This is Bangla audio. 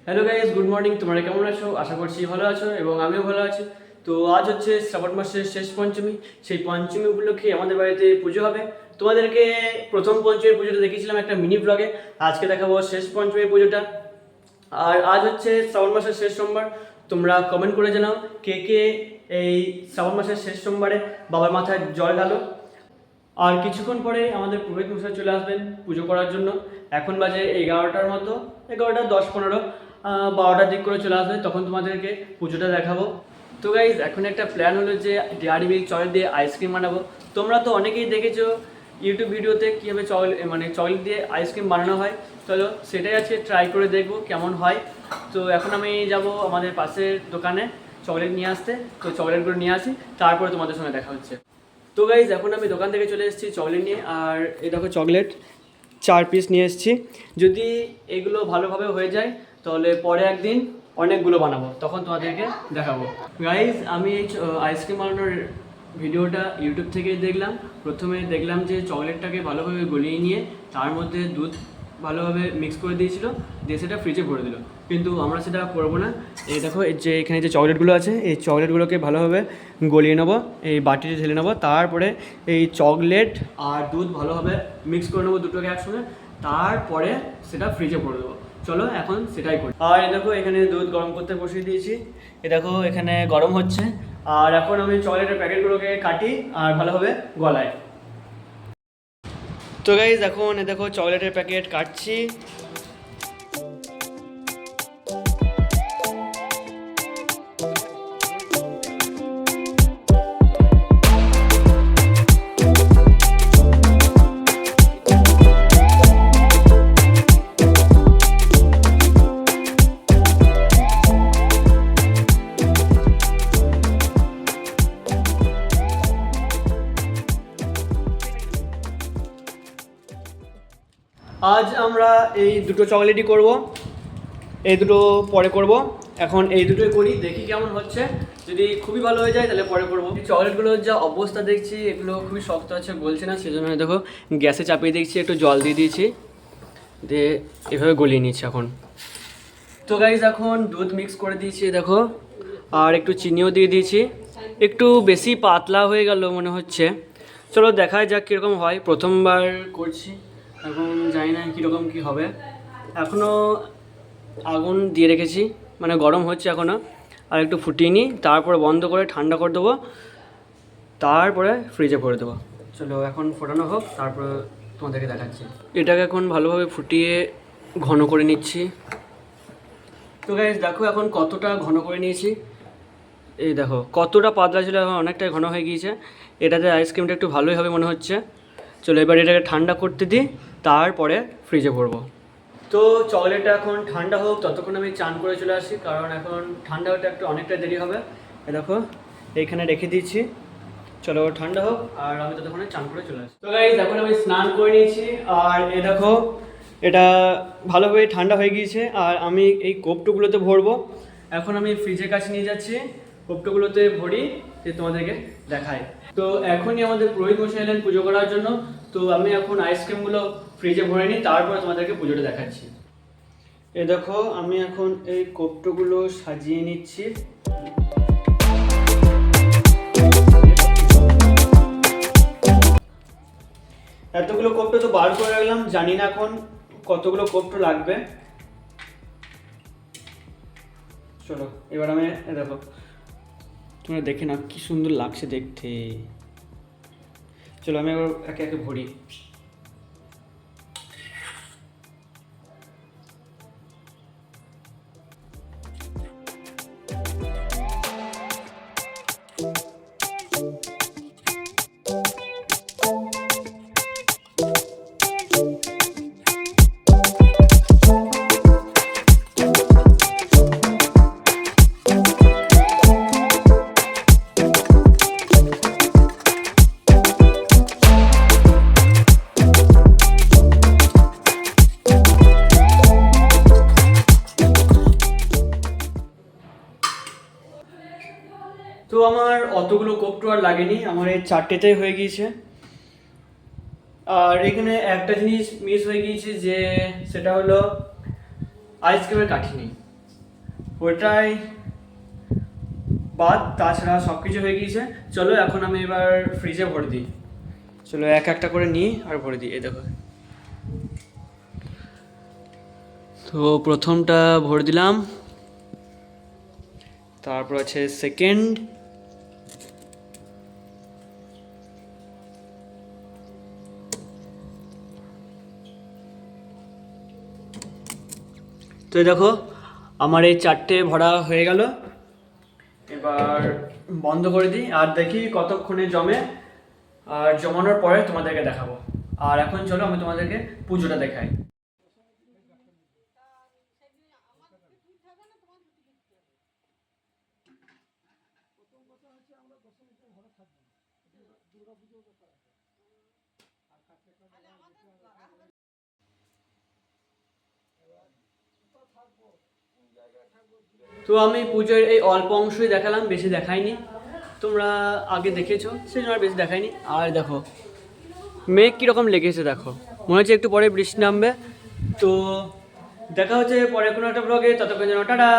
Hello guys, good morning. তোমরা কেমন আছো? আশা করছি ভালো আছো এবং আমিও ভালো আছি। তো আজ হচ্ছে শ্রাবণ মাসের শেষ পঞ্চমী। সেই পঞ্চমী উপলক্ষে আমাদের বাড়িতে পুজো হবে। তোমাদেরকে প্রথম পঞ্চমীর পুজোটা দেখিয়েছিলাম একটা মিনি ব্লগে। আজকে দেখাবো শেষ পঞ্চমীর পুজোটা। আর আজ হচ্ছে শ্রাবণ মাসের শেষ সোমবার। তোমরা কমেন্ট করে জানাও কে কে এই শ্রাবণ মাসের শেষ সোমবারে বাবার মাথায় জল ঢালো। আর কিছুক্ষণ পরে আমাদের পুরোহিত মশাই চলে আসবেন পুজো করার জন্য। এখন বাজে 11টার মতো, 11টা 10-15, 12টার দিক করে চলে আসবে, তখন তোমাদেরকে পুজোটা দেখাবো। তো গাইজ, এখন একটা প্ল্যান হলো যে ডেয়ারি মিল্ক চকলেট দিয়ে আইসক্রিম বানাবো। তোমরা তো অনেকেই দেখেছো ইউটিউব ভিডিওতে কীভাবে চকলেট দিয়ে আইসক্রিম বানানো হয়। চলো সেটাই আজকে ট্রাই করে দেখবো কেমন হয়। তো এখন আমি যাব আমাদের পাশের দোকানে চকলেট নিয়ে আসতে। তো চকলেটগুলো নিয়ে আসি, তারপরে তোমাদের সঙ্গে দেখা হচ্ছে। তো গাইজ, এখন আমি দোকান থেকে চলে এসেছি চকলেট নিয়ে। আর এই দেখো চকলেট 4 পিস নিয়ে এসেছি। যদি এগুলো ভালোভাবে হয়ে যায় তাহলে পরে একদিন অনেকগুলো বানাবো, তখন তোমাদেরকে দেখাবো। গাইজ, আমি এই আইসক্রিম বানানোর ভিডিওটা ইউটিউব থেকে দেখলাম। প্রথমে দেখলাম যে চকলেটটাকে ভালোভাবে গলিয়ে নিয়ে তার মধ্যে দুধ ভালোভাবে মিক্স করে দিয়েছিল, দিয়ে সেটা ফ্রিজে ভরে দিল। কিন্তু আমরা সেটা করবো না। এই দেখো, এই যে এখানে যে চকলেটগুলো আছে, এই চকলেটগুলোকে ভালোভাবে গলিয়ে নেবো, এই বাটিতে ঢেলে নেবো। তারপরে এই চকলেট আর দুধ ভালোভাবে মিক্স করে নেবো দুটোকে একসঙ্গে। তারপরে সেটা ফ্রিজে ভরে দেবো। চলো এখন সেটাই করি। আর এই দেখো, এখানে দুধ গরম করতে বসিয়ে দিয়েছি। এই দেখো, এখানে গরম হচ্ছে। আর এখন আমি চকলেটের প্যাকেটগুলোকে কাটি আর ভালোভাবে গলাই। তো গাইজ, এখন দেখো চকলেটের প্যাকেট কাটছি। আজ আমরা এই দুটো চকলেটই করব, এই দুটো পরে করব। এখন এই দুটোই করি, দেখি কেমন হচ্ছে। যদি খুবই ভালো হয়ে যায় তাহলে পরে করবো। এই চকলেটগুলোর যা অবস্থা দেখছি, এগুলো খুবই শক্ত আছে, গলছে না। সেজন্য দেখো গ্যাসে চাপিয়ে দিয়েছি, একটু জল দিয়ে দিয়েছি, দিয়ে এভাবে গলিয়ে নিচ্ছি এখন। তো গাইজ, এখন দুধ মিক্স করে দিয়েছি দেখো, আর একটু চিনিও দিয়ে দিয়েছি। একটু বেশি পাতলা হয়ে গেল মনে হচ্ছে। চলো দেখা যাক কীরকম হয়, প্রথমবার করছি, এখন জানি না কীরকম কী হবে। এখনও আগুন দিয়ে রেখেছি, মানে গরম হচ্ছে এখনও। আর একটু ফুটিয়ে নিই, তারপরে বন্ধ করে ঠান্ডা করে দেবো, তারপরে ফ্রিজে ভরে দেবো। চলো এখন ফোটানো হোক, তারপরে তোমাদেরকে দেখাচ্ছি। এটাকে এখন ভালোভাবে ফুটিয়ে ঘন করে নিচ্ছি। তো গাইস দেখো, এখন কতটা ঘন করে নিয়েছি। এই দেখো কতটা পাতলা ছিল, এখন অনেকটাই ঘন হয়ে গিয়েছে। এটাতে আইসক্রিমটা একটু ভালোই হবে মনে হচ্ছে। চলো এবার এটাকে ঠান্ডা করতে দিই, তারপরে ফ্রিজে ভরবো। তো চকলেটটা এখন ঠান্ডা হোক, ততক্ষণ আমি চান করে চলে আসি, কারণ এখন ঠান্ডা হতে একটু অনেকটা দেরি হবে। এ দেখো এইখানে রেখে দিচ্ছি। চলো ঠান্ডা হোক আর আমি ততক্ষণে চান করে চলে আসি। তো গাইস, এখন আমি স্নান করে নিয়েছি। আর এ দেখো, এটা ভালোভাবে ঠান্ডা হয়ে গিয়েছে। আর আমি এই কোপটোগুলোতে ভরবো। এখন আমি ফ্রিজের কাছে নিয়ে যাচ্ছি, কোপটোগুলোতে ভরি, যে তোমাদেরকে দেখাই। তো এখনই আমাদের পুরোহিত মশাই এলেন পুজো করার জন্য। তো আমি এখন আইসক্রিমগুলো ফ্রিজে ভরে নিই, তারপরে তোমাদেরকে পুজোটা দেখাচ্ছি। এ দেখো, আমি এখন এই কোপটোগুলো সাজিয়ে নিচ্ছি। এতগুলো কোপটো তো বার করে রাখলাম, জানি না এখন কতগুলো কোপটো লাগবে। চলো এবার আমি, দেখো তোমরা দেখে না কি সুন্দর লাগছে দেখতে। চলো আমি এবার একে একে ভরি। তো আমার অতগুলো কোপটো আর লাগেনি, আমার এই 4টেতেই হয়ে গিয়েছে। আর এখানে একটা জিনিস মিস হয়ে গিয়েছে, যে সেটা হলো আইসক্রিমের কাঠি নেই। ওটাই বাদ, তাছাড়া সব কিছু হয়ে গিয়েছে। চলো এখন আমি এবার ফ্রিজে ভরে দিই। চলো এক একটা করে নিই আর ভরে দিই। এই দেখো, তো প্রথমটা ভরে দিলাম, তারপর আছে সেকেন্ড, তো এই দেখো আমার এই 4টে ভরা হয়ে গেল। এবার বন্ধ করে দিই আর দেখি কতক্ষণে জমে, আর জমানোর পরে তোমাদেরকে দেখাবো। আর এখন চলো আমি তোমাদেরকে পুজোটা দেখাই। তো আমি পুজোর এই অল্প অংশই দেখালাম, বেশি দেখাইনি। তোমরা আগে দেখেছো সেই জন্য আর বেশি দেখাইনি। আর দেখো মেঘ কীরকম লেগেছে, দেখো মনে হচ্ছে একটু পরে বৃষ্টি নামবে। তো দেখা হচ্ছে পরে কোনো একটা ব্লগে, ততক্ষণ যেন টাটা।